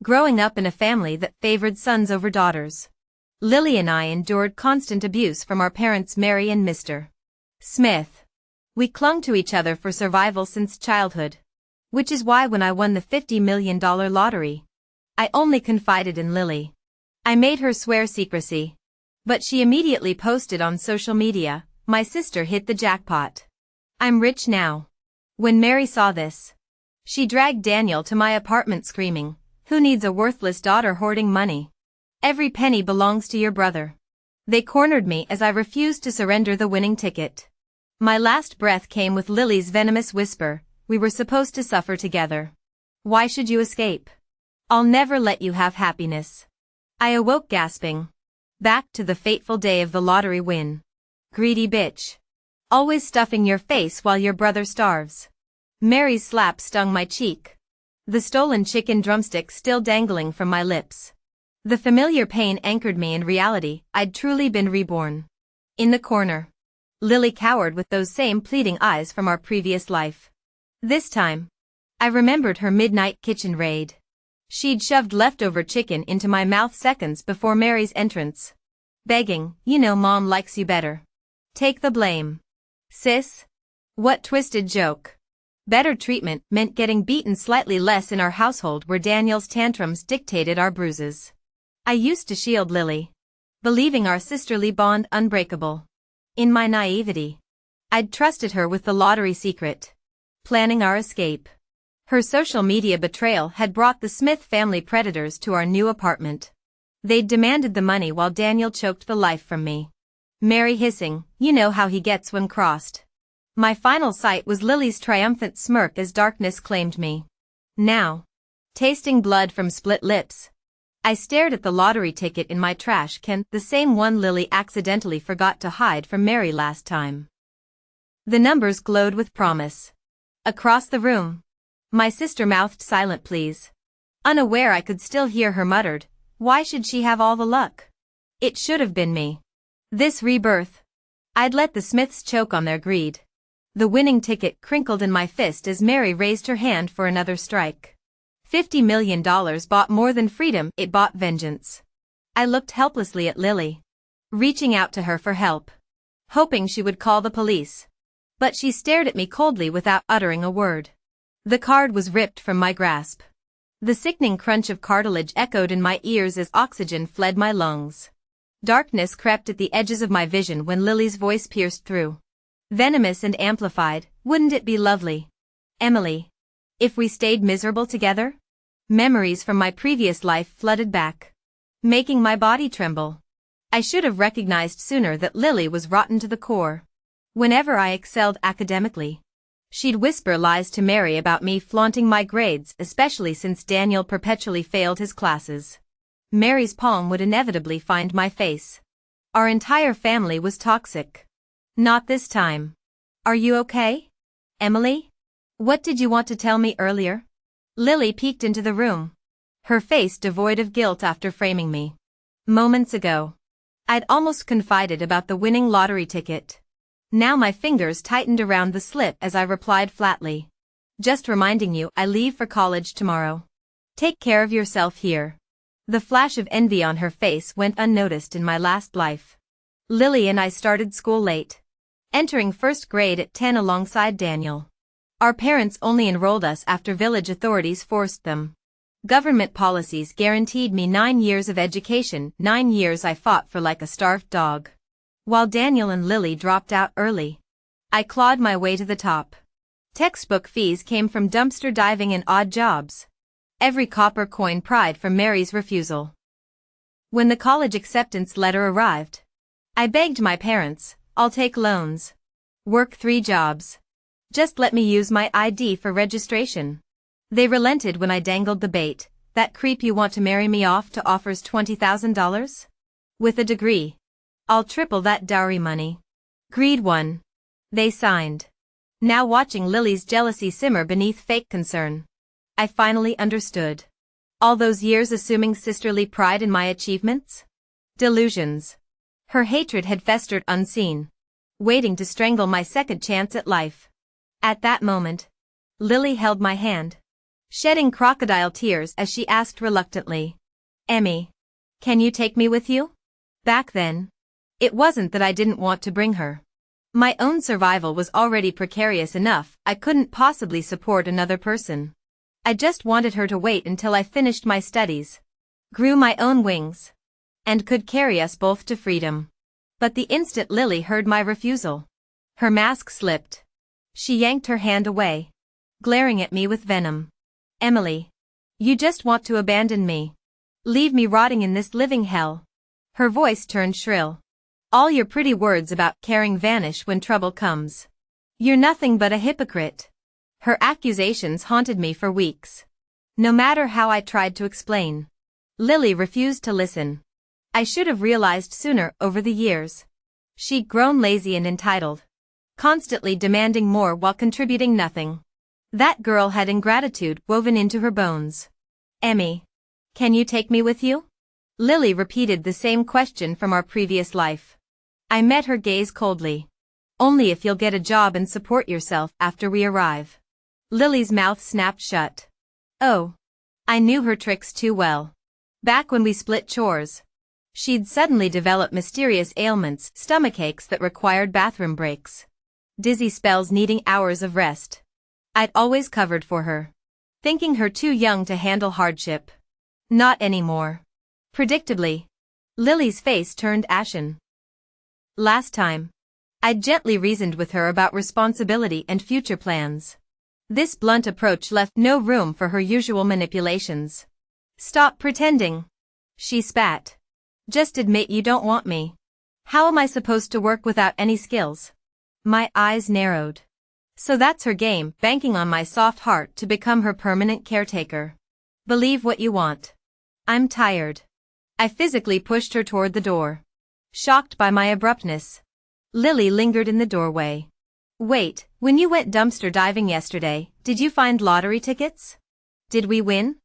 growing up in a family that favored sons over daughters. Lily and I endured constant abuse from our parents Mary and Mr. Smith. We clung to each other for survival since childhood. Which is why when I won the $50 million lottery, I only confided in Lily. I made her swear secrecy. But she immediately posted on social media, "My sister hit the jackpot. I'm rich now." When Mary saw this, she dragged Daniel to my apartment screaming, "Who needs a worthless daughter hoarding money? Every penny belongs to your brother." They cornered me as I refused to surrender the winning ticket. My last breath came with Lily's venomous whisper, "We were supposed to suffer together. Why should you escape? I'll never let you have happiness." I awoke gasping. Back to the fateful day of the lottery win. Greedy bitch. Always stuffing your face while your brother starves. Mary's slap stung my cheek. The stolen chicken drumstick still dangling from my lips. The familiar pain anchored me in reality. I'd truly been reborn. In the corner, Lily cowered with those same pleading eyes from our previous life. This time, I remembered her midnight kitchen raid. She'd shoved leftover chicken into my mouth seconds before Mary's entrance. Begging, "You know Mom likes you better. Take the blame." Sis? What twisted joke. Better treatment meant getting beaten slightly less in our household where Daniel's tantrums dictated our bruises. I used to shield Lily, believing our sisterly bond unbreakable. In my naivety, I'd trusted her with the lottery secret, planning our escape. Her social media betrayal had brought the Smith family predators to our new apartment. They'd demanded the money while Daniel choked the life from me. Mary hissing, "You know how he gets when crossed." My final sight was Lily's triumphant smirk as darkness claimed me. Now, tasting blood from split lips, I stared at the lottery ticket in my trash can, the same one Lily accidentally forgot to hide from Mary last time. The numbers glowed with promise. Across the room, my sister mouthed silent please. Unaware I could still hear her muttered, "Why should she have all the luck? It should have been me." This rebirth. I'd let the Smiths choke on their greed. The winning ticket crinkled in my fist as Mary raised her hand for another strike. $50 million bought more than freedom, it bought vengeance. I looked helplessly at Lily, reaching out to her for help, hoping she would call the police. But she stared at me coldly without uttering a word. The card was ripped from my grasp. The sickening crunch of cartilage echoed in my ears as oxygen fled my lungs. Darkness crept at the edges of my vision when Lily's voice pierced through. Venomous and amplified, "Wouldn't it be lovely, Emily, if we stayed miserable together?" Memories from my previous life flooded back, making my body tremble. I should have recognized sooner that Lily was rotten to the core. Whenever I excelled academically, she'd whisper lies to Mary about me flaunting my grades, especially since Daniel perpetually failed his classes. Mary's palm would inevitably find my face. Our entire family was toxic. Not this time. "Are you okay, Emily? What did you want to tell me earlier?" Lily peeked into the room, her face devoid of guilt after framing me. Moments ago, I'd almost confided about the winning lottery ticket. Now my fingers tightened around the slip as I replied flatly, "Just reminding you, I leave for college tomorrow. Take care of yourself here." The flash of envy on her face went unnoticed in my last life. Lily and I started school late, entering first grade at 10 alongside Daniel. Our parents only enrolled us after village authorities forced them. Government policies guaranteed me 9 years of education, 9 years I fought for like a starved dog. While Daniel and Lily dropped out early, I clawed my way to the top. Textbook fees came from dumpster diving and odd jobs. Every copper coin pried from Mary's refusal. When the college acceptance letter arrived, I begged my parents, "I'll take loans. Work 3 jobs. Just let me use my ID for registration." They relented when I dangled the bait, "That creep you want to marry me off to offers $20,000? With a degree, I'll triple that dowry money." Greed won. They signed. Now watching Lily's jealousy simmer beneath fake concern, I finally understood. All those years assuming sisterly pride in my achievements? Delusions. Her hatred had festered unseen, waiting to strangle my second chance at life. At that moment, Lily held my hand. shedding crocodile tears as she asked reluctantly, "Emmy, can you take me with you?" Back then, it wasn't that I didn't want to bring her. My own survival was already precarious enough, I couldn't possibly support another person. I just wanted her to wait until I finished my studies, grew my own wings, and could carry us both to freedom. But the instant Lily heard my refusal, her mask slipped. She yanked her hand away, glaring at me with venom. "Emily, you just want to abandon me. Leave me rotting in this living hell." Her voice turned shrill. "All your pretty words about caring vanish when trouble comes. You're nothing but a hypocrite." Her accusations haunted me for weeks. No matter how I tried to explain, Lily refused to listen. I should have realized sooner over the years. She'd grown lazy and entitled, constantly demanding more while contributing nothing. That girl had ingratitude woven into her bones. "Emmy, can you take me with you?" Lily repeated the same question from our previous life. I met her gaze coldly. "Only if you'll get a job and support yourself after we arrive." Lily's mouth snapped shut. Oh, I knew her tricks too well. Back when we split chores, she'd suddenly develop mysterious ailments, stomachaches that required bathroom breaks, dizzy spells needing hours of rest. I'd always covered for her, thinking her too young to handle hardship. Not anymore. Predictably, Lily's face turned ashen. Last time, I'd gently reasoned with her about responsibility and future plans. This blunt approach left no room for her usual manipulations. "Stop pretending," she spat. "Just admit you don't want me. How am I supposed to work without any skills?" My eyes narrowed. So that's her game, banking on my soft heart to become her permanent caretaker. Believe what you want. I'm tired. I physically pushed her toward the door, shocked by my abruptness. Lily lingered in the doorway. "Wait, when you went dumpster diving yesterday, did you find lottery tickets? Did we win?"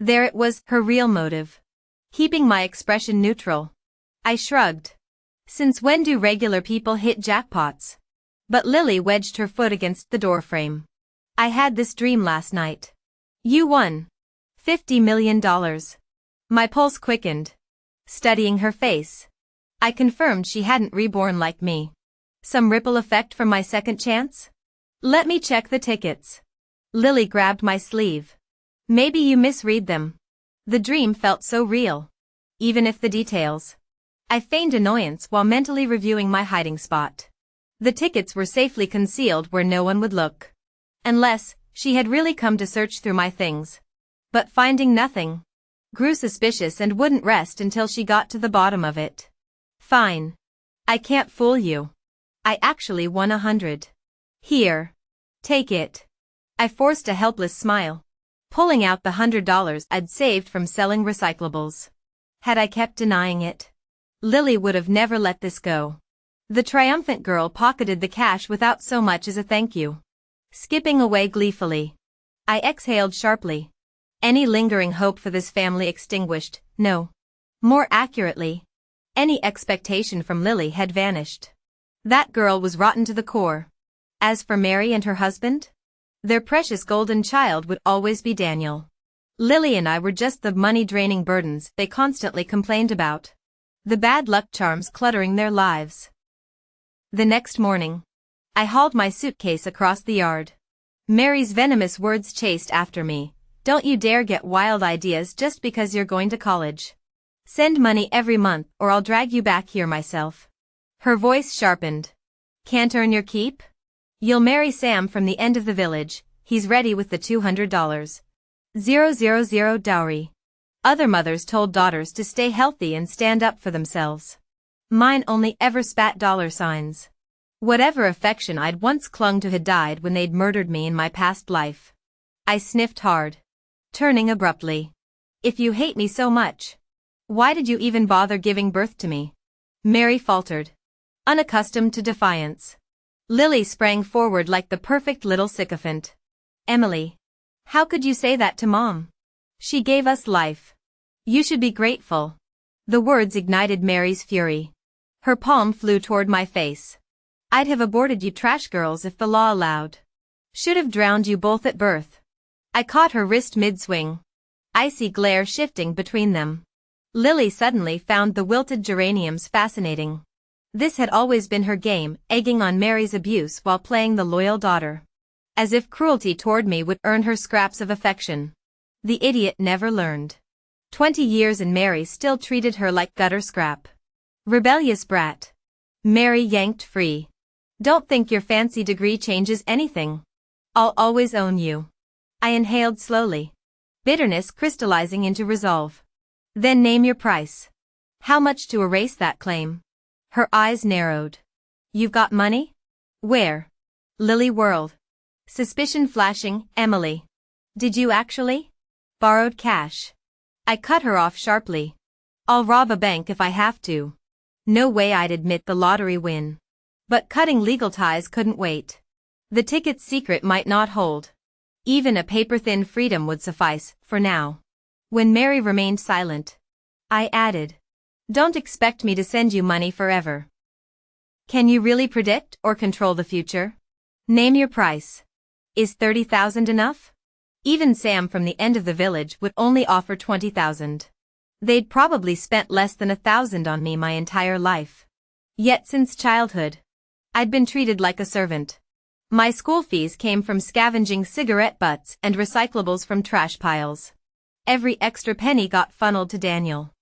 There it was, her real motive. Keeping my expression neutral. I shrugged. Since when do regular people hit jackpots? But Lily wedged her foot against the doorframe. "I had this dream last night. You won $50 million. My pulse quickened. Studying her face, I confirmed she hadn't reborn like me. Some ripple effect from my second chance? "Let me check the tickets." Lily grabbed my sleeve. "Maybe you misread them." The dream felt so real, even if the details. I feigned annoyance while mentally reviewing my hiding spot. The tickets were safely concealed where no one would look. Unless she had really come to search through my things. But finding nothing, grew suspicious and wouldn't rest until she got to the bottom of it. "Fine. I can't fool you. I actually won 100. Here. Take it." I forced a helpless smile, pulling out the $100 I'd saved from selling recyclables. Had I kept denying it, Lily would have never let this go. The triumphant girl pocketed the cash without so much as a thank you. Skipping away gleefully, I exhaled sharply. Any lingering hope for this family extinguished, no. More accurately, any expectation from Lily had vanished. That girl was rotten to the core. As for Mary and her husband, their precious golden child would always be Daniel. Lily and I were just the money-draining burdens they constantly complained about. The bad luck charms cluttering their lives. The next morning, I hauled my suitcase across the yard. Mary's venomous words chased after me. "Don't you dare get wild ideas just because you're going to college. Send money every month or I'll drag you back here myself." Her voice sharpened. "Can't earn your keep? You'll marry Sam from the end of the village. He's ready with the $200. 000 dowry. Other mothers told daughters to stay healthy and stand up for themselves. Mine only ever spat $signs. Whatever affection I'd once clung to had died when they'd murdered me in my past life. I sniffed hard, turning abruptly. "If you hate me so much, why did you even bother giving birth to me?" Mary faltered, unaccustomed to defiance. Lily sprang forward like the perfect little sycophant. "Emily, how could you say that to Mom? She gave us life. You should be grateful." The words ignited Mary's fury. Her palm flew toward my face. "I'd have aborted you trash girls if the law allowed. Should have drowned you both at birth. I caught her wrist mid-swing. Icy glare shifting between them. Lily suddenly found the wilted geraniums fascinating. This had always been her game, egging on Mary's abuse while playing the loyal daughter. As if cruelty toward me would earn her scraps of affection. The idiot never learned. 20 years and Mary still treated her like gutter scrap. Rebellious brat. Mary yanked free. Don't think your fancy degree changes anything. I'll always own you. I inhaled slowly. Bitterness crystallizing into resolve. Then name your price. How much to erase that claim? Her eyes narrowed. You've got money? Where? Lily whirled. Suspicion flashing, Emily. Did you actually? Borrowed cash. I cut her off sharply. I'll rob a bank if I have to. No way I'd admit the lottery win. But cutting legal ties couldn't wait. The ticket's secret might not hold. Even a paper-thin freedom would suffice, for now. When Mary remained silent, I added. Don't expect me to send you money forever. Can you really predict or control the future? Name your price. Is 30,000 enough? Even Sam from the end of the village would only offer 20,000. They'd probably spent less than 1,000 on me my entire life. Yet since childhood, I'd been treated like a servant. My school fees came from scavenging cigarette butts and recyclables from trash piles. Every extra penny got funneled to Daniel.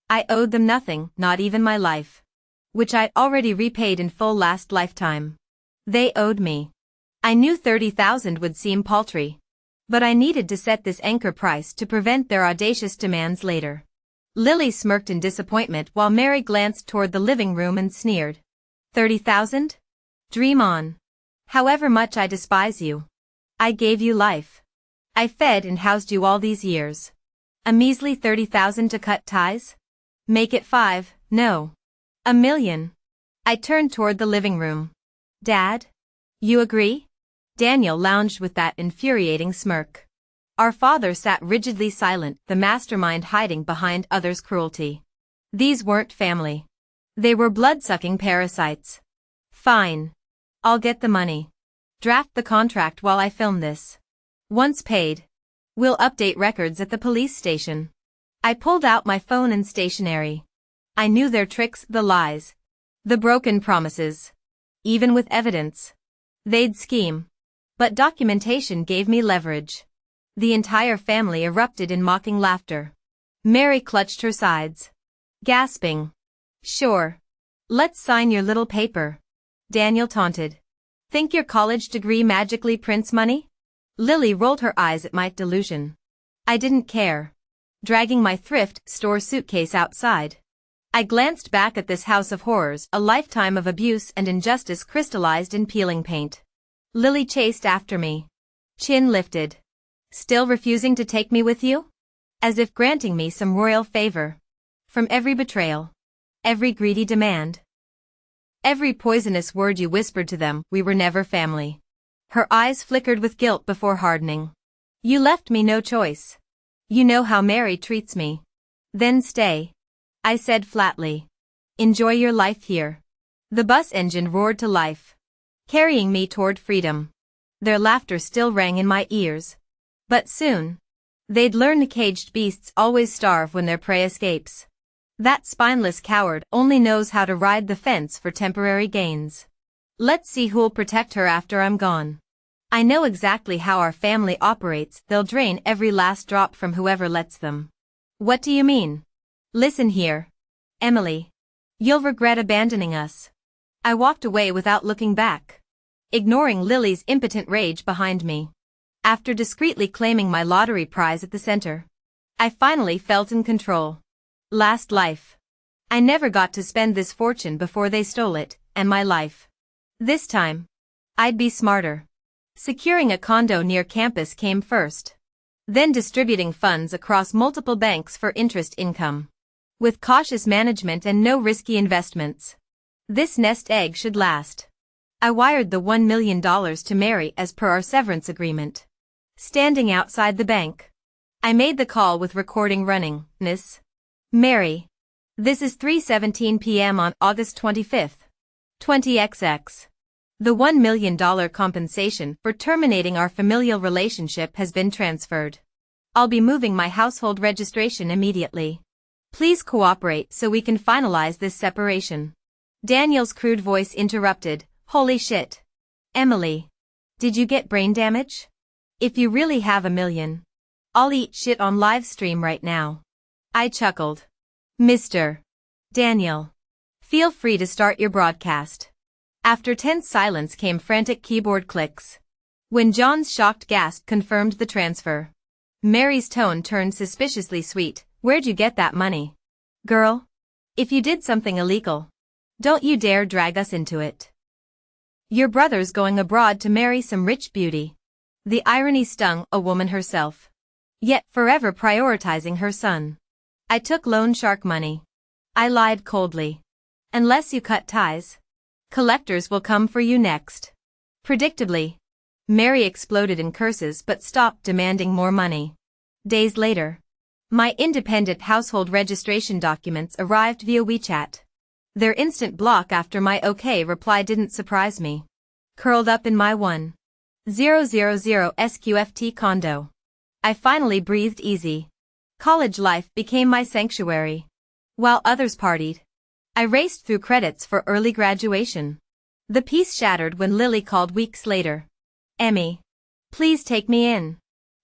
I owed them nothing, not even my life. Which I'd already repaid in full last lifetime. They owed me. I knew 30,000 would seem paltry. But I needed to set this anchor price to prevent their audacious demands later. Lily smirked in disappointment while Mary glanced toward the living room and sneered. 30,000? Dream on. However much I despise you. I gave you life. I fed and housed you all these years. A measly 30,000 to cut ties? Make it 5, no. 1,000,000. I turned toward the living room. Dad? You agree? Daniel lounged with that infuriating smirk. Our father sat rigidly silent, the mastermind hiding behind others' cruelty. These weren't family. They were blood-sucking parasites. Fine. I'll get the money. Draft the contract while I film this. Once paid, we'll update records at the police station. I pulled out my phone and stationery. I knew their tricks, the lies, the broken promises. Even with evidence, they'd scheme. But documentation gave me leverage. The entire family erupted in mocking laughter. Mary clutched her sides, gasping. Sure. Let's sign your little paper. Daniel taunted. Think your college degree magically prints money? Lily rolled her eyes at my delusion. I didn't care. Dragging my thrift store suitcase outside, I glanced back at this house of horrors, a lifetime of abuse and injustice crystallized in peeling paint. Lily chased after me. Chin lifted. Still refusing to take me with you? As if granting me some royal favor. From every betrayal. Every greedy demand. Every poisonous word you whispered to them, we were never family. Her eyes flickered with guilt before hardening. You left me no choice. You know how Mary treats me. Then stay. I said flatly. Enjoy your life here. The bus engine roared to life, carrying me toward freedom. Their laughter still rang in my ears. But soon, they'd learn the caged beasts always starve when their prey escapes. That spineless coward only knows how to ride the fence for temporary gains. Let's see who'll protect her after I'm gone. I know exactly how our family operates. They'll drain every last drop from whoever lets them. What do you mean? Listen here, Emily. You'll regret abandoning us. I walked away without looking back, ignoring Lily's impotent rage behind me. After discreetly claiming my lottery prize at the center, I finally felt in control. Last life. I never got to spend this fortune before they stole it, and my life. This time, I'd be smarter. Securing a condo near campus came first. Then distributing funds across multiple banks for interest income. With cautious management and no risky investments. This nest egg should last. I wired the $1 million to Mary as per our severance agreement. Standing outside the bank, I made the call with recording running. Miss Mary. This is 3:17 p.m. on August 25th. 20XX. The $1 million compensation for terminating our familial relationship has been transferred. I'll be moving my household registration immediately. Please cooperate so we can finalize this separation. Daniel's crude voice interrupted. Holy shit. Emily. Did you get brain damage? If you really have $1 million, I'll eat shit on live stream right now. I chuckled. Mr. Daniel. Feel free to start your broadcast. After tense silence came frantic keyboard clicks. When John's shocked gasp confirmed the transfer, Mary's tone turned suspiciously sweet. Where'd you get that money? Girl, if you did something illegal, don't you dare drag us into it. Your brother's going abroad to marry some rich beauty. The irony stung a woman herself, yet forever prioritizing her son. I took loan shark money. I lied coldly. Unless you cut ties, collectors will come for you next. Predictably, Mary exploded in curses but stopped demanding more money. Days later, my independent household registration documents arrived via WeChat. Their instant block after my OK reply didn't surprise me. Curled up in my 1000 SQFT condo, I finally breathed easy. College life became my sanctuary. While others partied, I raced through credits for early graduation. The peace shattered when Lily called weeks later. Emmy, please take me in.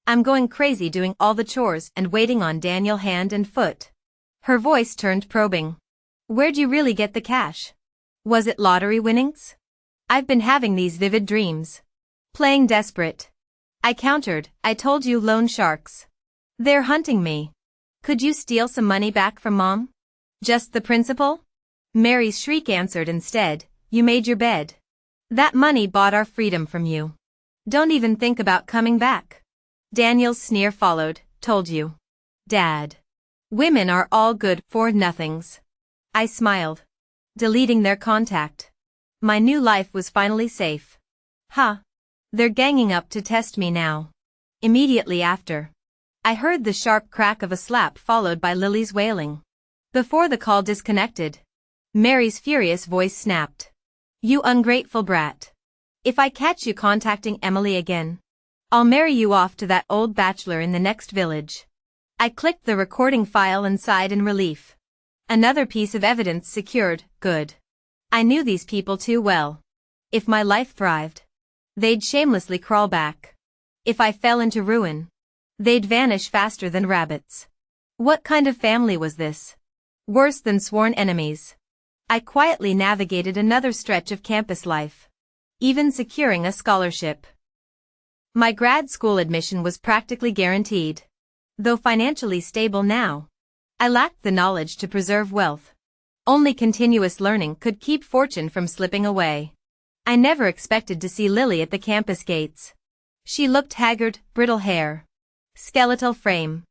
I'm going crazy doing all the chores and waiting on Daniel hand and foot. Her voice turned probing. Where'd you really get the cash? Was it lottery winnings? I've been having these vivid dreams. Playing desperate. I countered. I told you, loan sharks. They're hunting me. Could you steal some money back from Mom? Just the principal? Mary's shriek answered instead. You made your bed. That money bought our freedom from you. Don't even think about coming back. Daniel's sneer followed. Told you. Dad. Women are all good for nothings. I smiled, deleting their contact. My new life was finally safe. Huh. They're ganging up to test me now. Immediately after, I heard the sharp crack of a slap followed by Lily's wailing. Before the call disconnected, Mary's furious voice snapped. You ungrateful brat. If I catch you contacting Emily again, I'll marry you off to that old bachelor in the next village. I clicked the recording file and sighed in relief. Another piece of evidence secured. Good. I knew these people too well. If my life thrived, they'd shamelessly crawl back. If I fell into ruin, they'd vanish faster than rabbits. What kind of family was this? Worse than sworn enemies. I quietly navigated another stretch of campus life, even securing a scholarship. My grad school admission was practically guaranteed. Though financially stable now, I lacked the knowledge to preserve wealth. Only continuous learning could keep fortune from slipping away. I never expected to see Lily at the campus gates. She looked haggard, brittle hair, skeletal frame,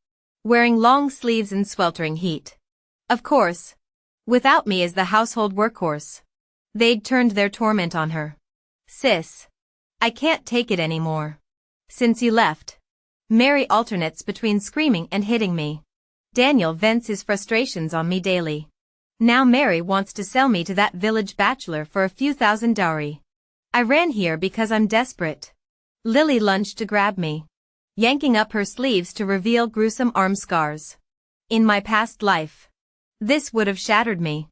wearing long sleeves in sweltering heat. Of course, without me as the household workhorse, they'd turned their torment on her. Sis, I can't take it anymore. Since you left, Mary alternates between screaming and hitting me. Daniel vents his frustrations on me daily. Now Mary wants to sell me to that village bachelor for a few thousand dowry. I ran here because I'm desperate. Lily lunged to grab me, yanking up her sleeves to reveal gruesome arm scars. In my past life, this would have shattered me.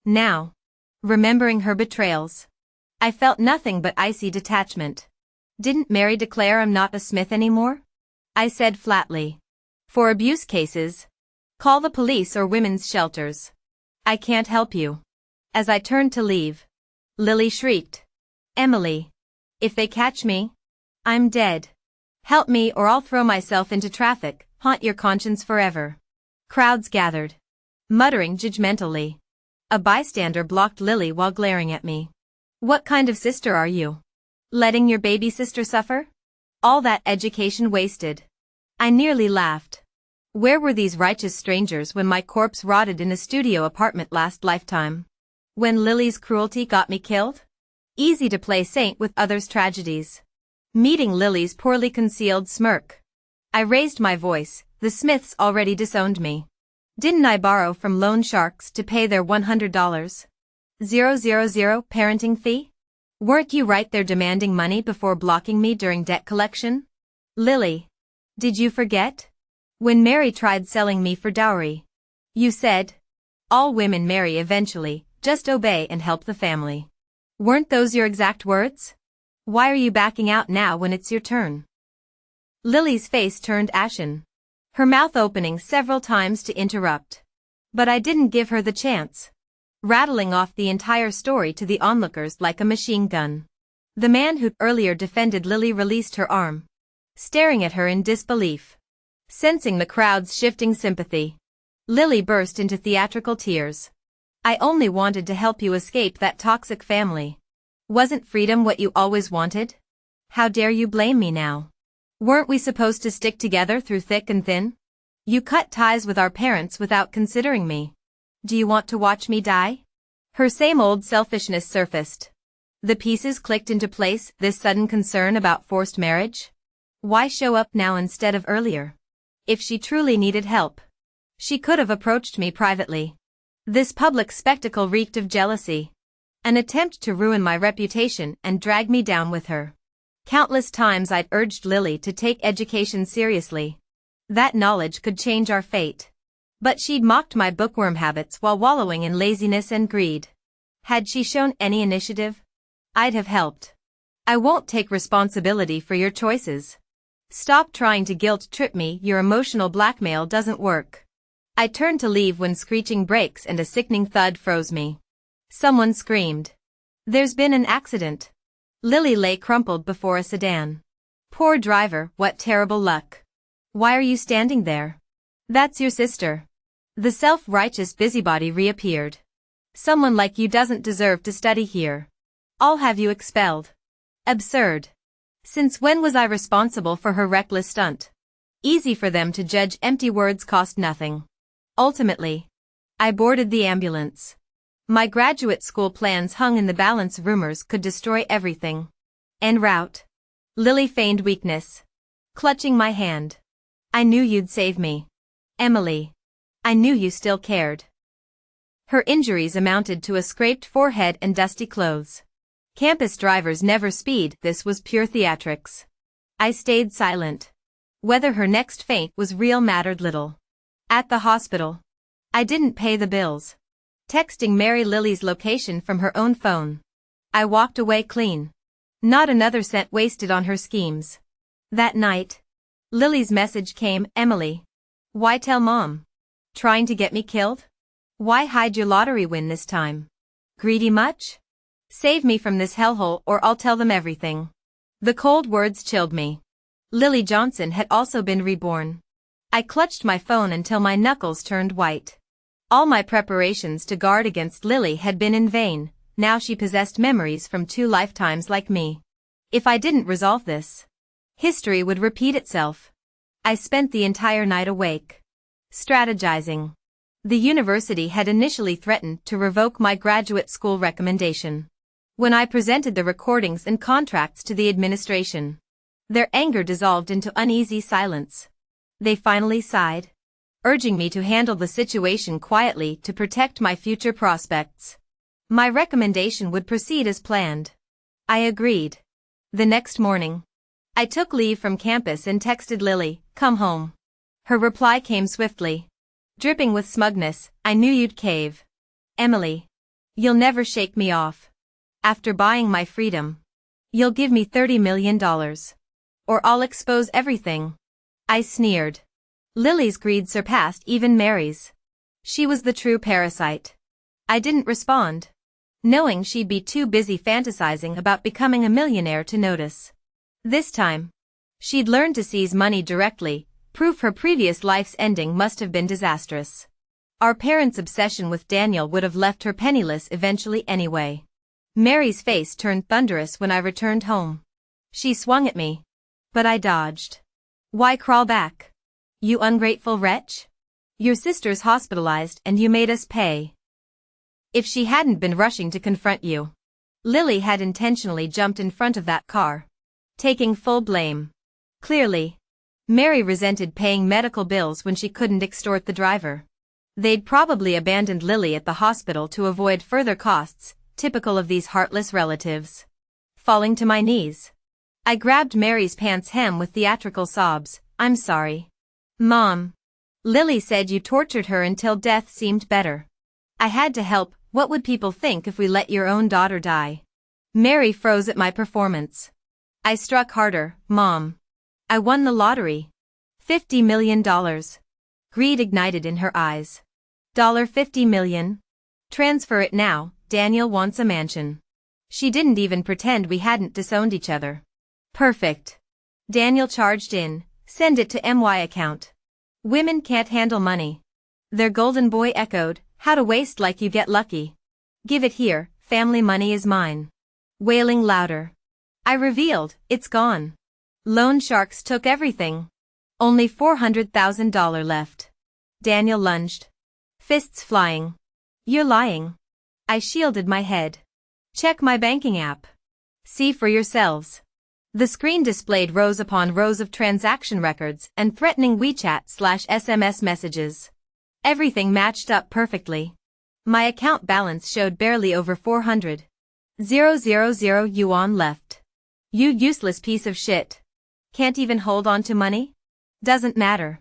Now, remembering her betrayals, I felt nothing but icy detachment. Didn't Mary declare I'm not a Smith anymore? I said flatly. For abuse cases, call the police or women's shelters. I can't help you. As I turned to leave, Lily shrieked. Emily, if they catch me, I'm dead. Help me or I'll throw myself into traffic, haunt your conscience forever. Crowds gathered, muttering judgmentally. A bystander blocked Lily while glaring at me. What kind of sister are you? Letting your baby sister suffer? All that education wasted. I nearly laughed. Where were these righteous strangers when my corpse rotted in a studio apartment last lifetime? When Lily's cruelty got me killed? Easy to play saint with others' tragedies. Meeting Lily's poorly concealed smirk, I raised my voice. The Smiths already disowned me. Didn't I borrow from loan sharks to pay their $100,000 parenting fee? Weren't you right there demanding money before blocking me during debt collection? Lily. Did you forget? When Mary tried selling me for dowry. You said, all women marry eventually, just obey and help the family. Weren't those your exact words? Why are you backing out now when it's your turn? Lily's face turned ashen, her mouth opening several times to interrupt. But I didn't give her the chance, rattling off the entire story to the onlookers like a machine gun. The man who'd earlier defended Lily released her arm, staring at her in disbelief. Sensing the crowd's shifting sympathy, Lily burst into theatrical tears. I only wanted to help you escape that toxic family. Wasn't freedom what you always wanted? How dare you blame me now? Weren't we supposed to stick together through thick and thin? You cut ties with our parents without considering me. Do you want to watch me die? Her same old selfishness surfaced. The pieces clicked into place, this sudden concern about forced marriage. Why show up now instead of earlier? If she truly needed help, she could have approached me privately. This public spectacle reeked of jealousy. An attempt to ruin my reputation and drag me down with her. Countless times I'd urged Lily to take education seriously. That knowledge could change our fate. But she'd mocked my bookworm habits while wallowing in laziness and greed. Had she shown any initiative, I'd have helped. I won't take responsibility for your choices. Stop trying to guilt-trip me, your emotional blackmail doesn't work. I turned to leave when screeching brakes and a sickening thud froze me. Someone screamed. There's been an accident. Lily lay crumpled before a sedan. Poor driver, what terrible luck. Why are you standing there? That's your sister. The self-righteous busybody reappeared. Someone like you doesn't deserve to study here. I'll have you expelled. Absurd. Since when was I responsible for her reckless stunt? Easy for them to judge, empty words cost nothing. Ultimately, I boarded the ambulance. My graduate school plans hung in the balance, rumors could destroy everything. En route. Lily feigned weakness, clutching my hand. I knew you'd save me. Emily. I knew you still cared. Her injuries amounted to a scraped forehead and dusty clothes. Campus drivers never speed, this was pure theatrics. I stayed silent. Whether her next faint was real mattered little. At the hospital, I didn't pay the bills, texting Mary Lily's location from her own phone. I walked away clean. Not another cent wasted on her schemes. That night, Lily's message came, Emily. Why tell Mom? Trying to get me killed? Why hide your lottery win this time? Greedy much? Save me from this hellhole or I'll tell them everything. The cold words chilled me. Lily Johnson had also been reborn. I clutched my phone until my knuckles turned white. All my preparations to guard against Lily had been in vain. Now she possessed memories from 2 lifetimes like me. If I didn't resolve this, history would repeat itself. I spent the entire night awake, strategizing. The university had initially threatened to revoke my graduate school recommendation. When I presented the recordings and contracts to the administration, their anger dissolved into uneasy silence. They finally sighed, urging me to handle the situation quietly to protect my future prospects. My recommendation would proceed as planned. I agreed. The next morning, I took leave from campus and texted Lily, come home. Her reply came swiftly. Dripping with smugness, I knew you'd cave. Emily. You'll never shake me off. After buying my freedom, you'll give me $30 million. Or I'll expose everything. I sneered. Lily's greed surpassed even Mary's. She was the true parasite. I didn't respond, knowing she'd be too busy fantasizing about becoming a millionaire to notice. This time, she'd learned to seize money directly, proof her previous life's ending must have been disastrous. Our parents' obsession with Daniel would have left her penniless eventually anyway. Mary's face turned thunderous when I returned home. She swung at me, but I dodged. Why crawl back? You ungrateful wretch? Your sister's hospitalized and you made us pay. If she hadn't been rushing to confront you, Lily had intentionally jumped in front of that car, taking full blame. Clearly, Mary resented paying medical bills when she couldn't extort the driver. They'd probably abandoned Lily at the hospital to avoid further costs, typical of these heartless relatives. falling to my knees. I grabbed Mary's pants hem with theatrical sobs. I'm sorry. Mom. Lily said you tortured her until death seemed better. I had to help. What would people think if we let your own daughter die? Mary froze at my performance. I struck harder. Mom. I won the lottery. $50 million. Greed ignited in her eyes. $50 million? Transfer it now, Daniel wants a mansion. She didn't even pretend we hadn't disowned each other. Perfect. Daniel charged in. Send it to my account. Women can't handle money. Their golden boy echoed, how to waste like you get lucky. Give it here, family money is mine. Wailing louder. I revealed, it's gone. Loan sharks took everything. Only $400,000 left. Daniel lunged. Fists flying. You're lying. I shielded my head. Check my banking app. See for yourselves. The screen displayed rows upon rows of transaction records and threatening WeChat/SMS messages. Everything matched up perfectly. My account balance showed barely over 400,000 yuan left. You useless piece of shit. Can't even hold on to money? Doesn't matter.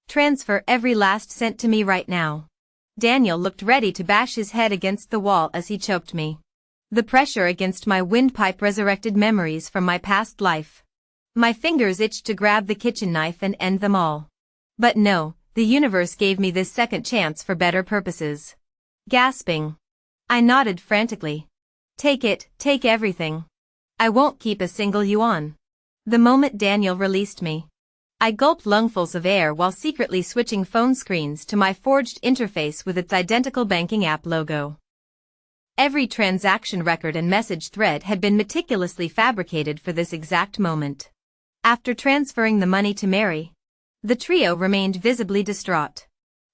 Transfer every last cent to me right now. Daniel looked ready to bash his head against the wall as he choked me. The pressure against my windpipe resurrected memories from my past life. My fingers itched to grab the kitchen knife and end them all. But no, the universe gave me this second chance for better purposes. Gasping. I nodded frantically. Take it, take everything. I won't keep a single yuan. The moment Daniel released me, I gulped lungfuls of air while secretly switching phone screens to my forged interface with its identical banking app logo. Every transaction record and message thread had been meticulously fabricated for this exact moment. After transferring the money to Mary, the trio remained visibly distraught.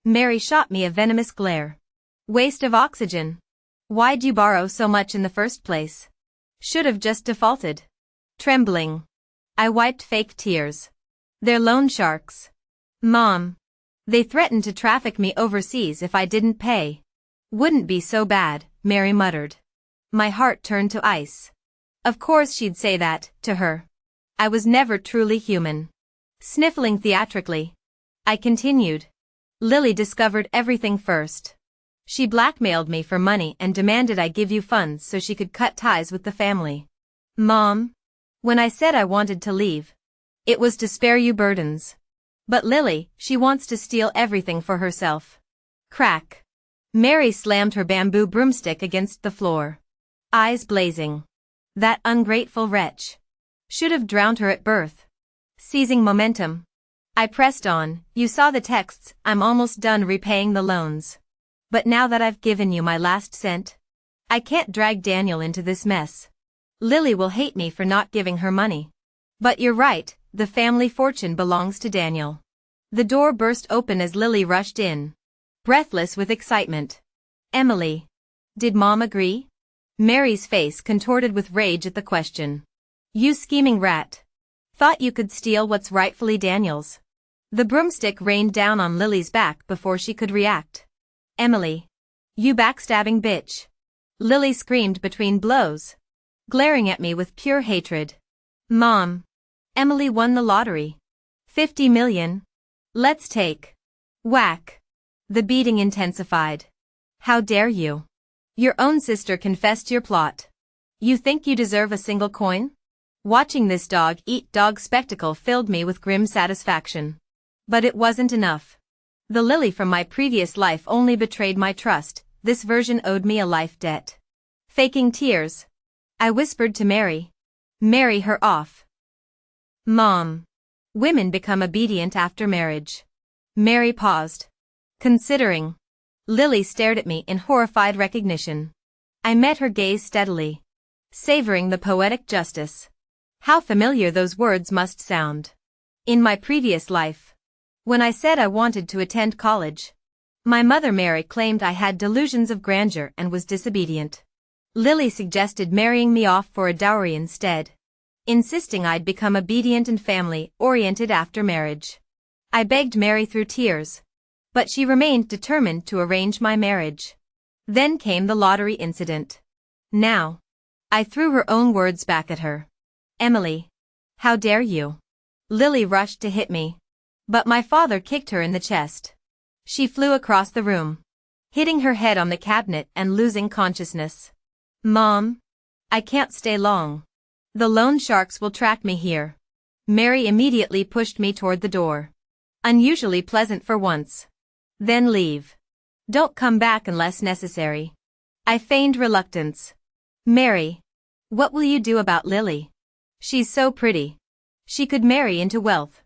Mary shot me a venomous glare. Waste of oxygen. Why'd you borrow so much in the first place? Should have just defaulted. Trembling. I wiped fake tears. They're loan sharks. Mom. They threatened to traffic me overseas if I didn't pay. Wouldn't be so bad, Mary muttered. My heart turned to ice. Of course she'd say that, to her. I was never truly human. Sniffling theatrically, I continued. Lily discovered everything first. She blackmailed me for money and demanded I give you funds so she could cut ties with the family. Mom. When I said I wanted to leave, it was to spare you burdens. But Lily, she wants to steal everything for herself. Crack. Mary slammed her bamboo broomstick against the floor. Eyes blazing. That ungrateful wretch. Should have drowned her at birth. Seizing momentum, I pressed on. You saw the texts. I'm almost done repaying the loans. But now that I've given you my last cent, I can't drag Daniel into this mess. Lily will hate me for not giving her money. But you're right, the family fortune belongs to Daniel. The door burst open as Lily rushed in, breathless with excitement. Emily. Did Mom agree? Mary's face contorted with rage at the question. You scheming rat. Thought you could steal what's rightfully Daniel's. The broomstick rained down on Lily's back before she could react. Emily. You backstabbing bitch. Lily screamed between blows, glaring at me with pure hatred. Mom. Emily won the lottery. 50 million. Let's take. Whack. The beating intensified. How dare you? Your own sister confessed your plot. You think you deserve a single coin? Watching this dog-eat-dog spectacle filled me with grim satisfaction. But it wasn't enough. The Lily from my previous life only betrayed my trust. This version owed me a life debt. Faking tears, I whispered to Mary. Marry her off. Mom. Women become obedient after marriage. Mary paused, considering. Lily stared at me in horrified recognition. I met her gaze steadily, savoring the poetic justice. How familiar those words must sound. In my previous life, when I said I wanted to attend college, my mother Mary claimed I had delusions of grandeur and was disobedient. Lily suggested marrying me off for a dowry instead, insisting I'd become obedient and family-oriented after marriage. I begged Mary through tears, but she remained determined to arrange my marriage. Then came the lottery incident. Now, I threw her own words back at her. Emily. How dare you? Lily rushed to hit me. But my father kicked her in the chest. She flew across the room, hitting her head on the cabinet and losing consciousness. Mom. I can't stay long. The loan sharks will track me here. Mary immediately pushed me toward the door. Unusually pleasant for once. Then leave. Don't come back unless necessary. I feigned reluctance. Mary. What will you do about Lily? She's so pretty. She could marry into wealth.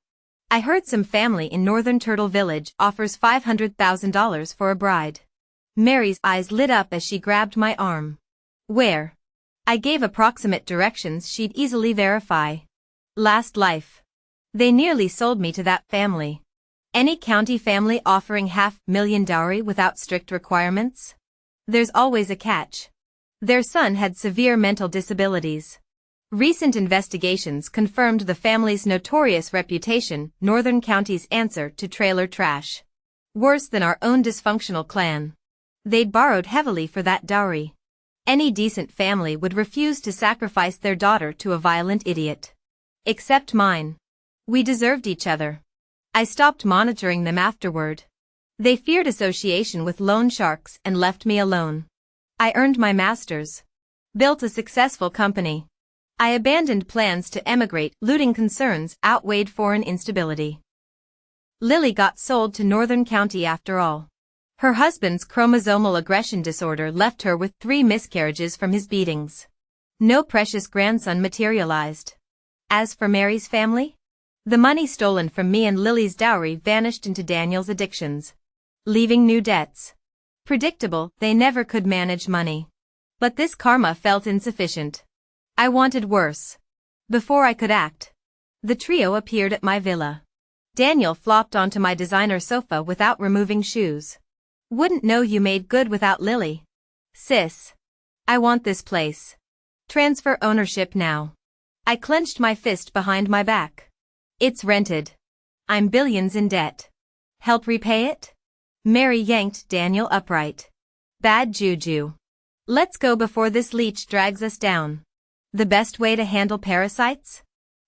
I heard some family in northern Turtle Village offers $500,000 for a bride. Mary's eyes lit up as she grabbed my arm. Where? I gave approximate directions she'd easily verify. Last life. They nearly sold me to that family. Any county family offering $500,000 dowry without strict requirements? There's always a catch. Their son had severe mental disabilities. Recent investigations confirmed the family's notorious reputation, Northern County's answer to trailer trash. Worse than our own dysfunctional clan. They'd borrowed heavily for that dowry. Any decent family would refuse to sacrifice their daughter to a violent idiot. Except mine. We deserved each other. I stopped monitoring them afterward. They feared association with loan sharks and left me alone. I earned my master's. Built a successful company. I abandoned plans to emigrate. Looting concerns outweighed foreign instability. Lily got sold to Northern County after all. Her husband's chromosomal aggression disorder left her with 3 miscarriages from his beatings. No precious grandson materialized. As for Mary's family? The money stolen from me and Lily's dowry vanished into Daniel's addictions, leaving new debts. Predictable, they never could manage money. But this karma felt insufficient. I wanted worse. Before I could act, the trio appeared at my villa. Daniel flopped onto my designer sofa without removing shoes. Wouldn't know you made good without Lily. Sis. I want this place. Transfer ownership now. I clenched my fist behind my back. It's rented. I'm billions in debt. Help repay it? Mary yanked Daniel upright. Bad juju. Let's go before this leech drags us down. The best way to handle parasites?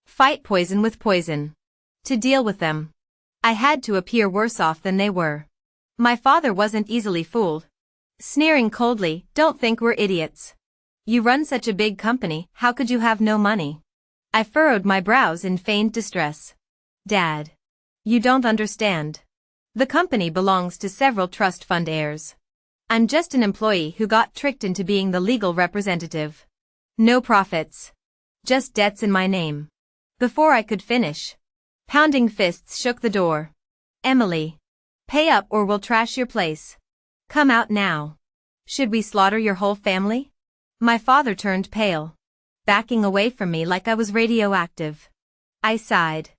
Fight poison with poison. To deal with them, I had to appear worse off than they were. My father wasn't easily fooled. Sneering coldly, don't think we're idiots. You run such a big company, how could you have no money? I furrowed my brows in feigned distress. Dad. You don't understand. The company belongs to several trust fund heirs. I'm just an employee who got tricked into being the legal representative. No profits. Just debts in my name. Before I could finish, pounding fists shook the door. Emily. Pay up or we'll trash your place. Come out now. Should we slaughter your whole family? My father turned pale, backing away from me like I was radioactive. I sighed.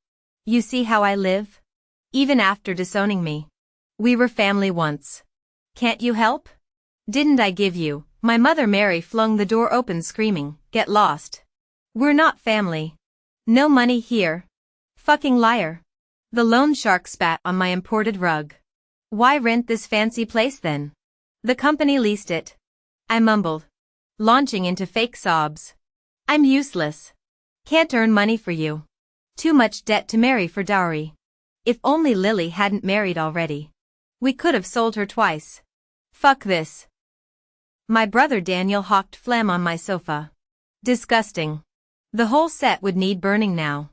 You see how I live? Even after disowning me. We were family once. Can't you help? Didn't I give you? My mother Mary flung the door open screaming, get lost. We're not family. No money here. Fucking liar. The loan shark spat on my imported rug. Why rent this fancy place then? The company leased it. I mumbled, launching into fake sobs. I'm useless. Can't earn money for you. Too much debt to marry for dowry. If only Lily hadn't married already. We could have sold her twice. Fuck this. My brother Daniel hawked phlegm on my sofa. Disgusting. The whole set would need burning now.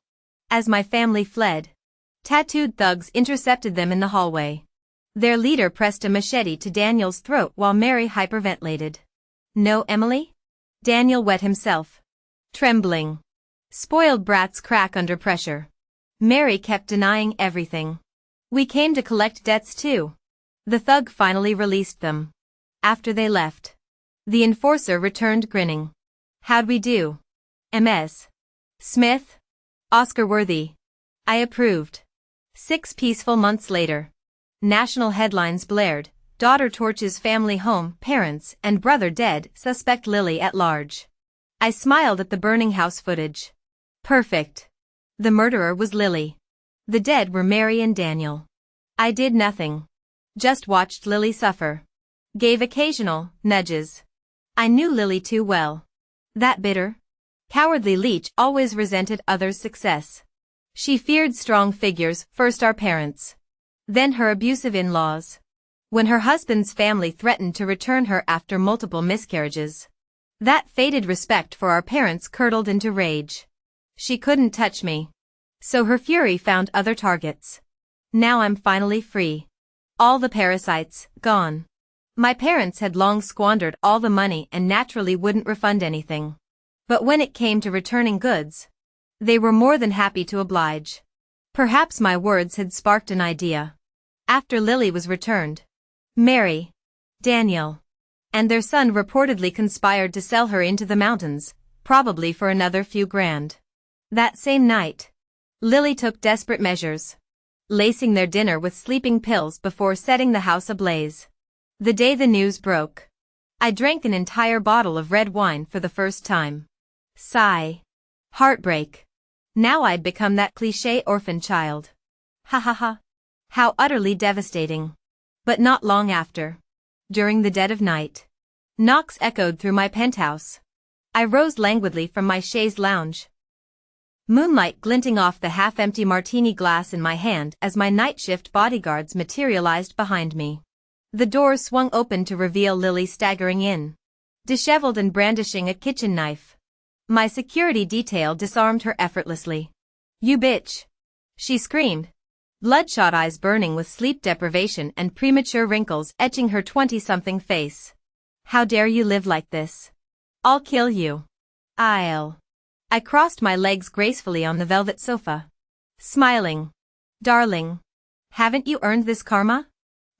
As my family fled, tattooed thugs intercepted them in the hallway. Their leader pressed a machete to Daniel's throat while Mary hyperventilated. No, Emily? Daniel wet himself. Trembling. Spoiled brats crack under pressure. Mary kept denying everything. We came to collect debts too. The thug finally released them. After they left, the enforcer returned grinning. How'd we do? MS. Smith? Oscar-worthy. I approved. 6 peaceful months later. National headlines blared, daughter torches family home, parents and brother dead, suspect Lily at large. I smiled at the burning house footage. Perfect. The murderer was Lily. The dead were Mary and Daniel. I did nothing. Just watched Lily suffer. Gave occasional nudges. I knew Lily too well. That bitter, cowardly leech always resented others' success. She feared strong figures, first our parents, then her abusive in-laws. When her husband's family threatened to return her after multiple miscarriages, that faded respect for our parents curdled into rage. She couldn't touch me, so her fury found other targets. Now I'm finally free. All the parasites, gone. My parents had long squandered all the money and naturally wouldn't refund anything. But when it came to returning goods, they were more than happy to oblige. Perhaps my words had sparked an idea. After Lily was returned, Mary, Daniel, and their son reportedly conspired to sell her into the mountains, probably for another few grand. That same night, Lily took desperate measures, lacing their dinner with sleeping pills before setting the house ablaze. The day the news broke, I drank an entire bottle of red wine for the first time. Sigh. Heartbreak. Now I'd become that cliché orphan child. Ha ha ha. How utterly devastating. But not long after, during the dead of night, knocks echoed through my penthouse. I rose languidly from my chaise lounge, moonlight glinting off the half-empty martini glass in my hand as my night shift bodyguards materialized behind me. The door swung open to reveal Lily staggering in, disheveled and brandishing a kitchen knife. My security detail disarmed her effortlessly. "You bitch!" she screamed, bloodshot eyes burning with sleep deprivation and premature wrinkles etching her 20-something face. "How dare you live like this? I'll kill you. I crossed my legs gracefully on the velvet sofa, smiling. "Darling, haven't you earned this karma?"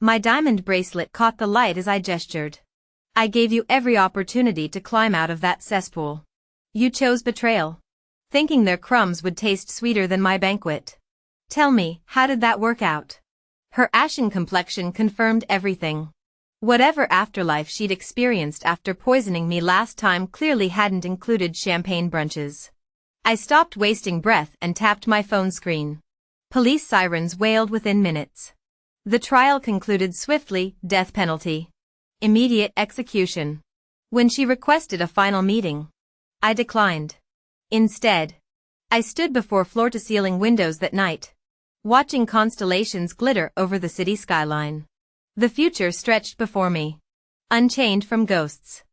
My diamond bracelet caught the light as I gestured. "I gave you every opportunity to climb out of that cesspool. You chose betrayal, thinking their crumbs would taste sweeter than my banquet. Tell me, how did that work out?" Her ashen complexion confirmed everything. Whatever afterlife she'd experienced after poisoning me last time clearly hadn't included champagne brunches. I stopped wasting breath and tapped my phone screen. Police sirens wailed within minutes. The trial concluded swiftly, death penalty, immediate execution. When she requested a final meeting, I declined. Instead, I stood before floor-to-ceiling windows that night, watching constellations glitter over the city skyline. The future stretched before me, unchained from ghosts.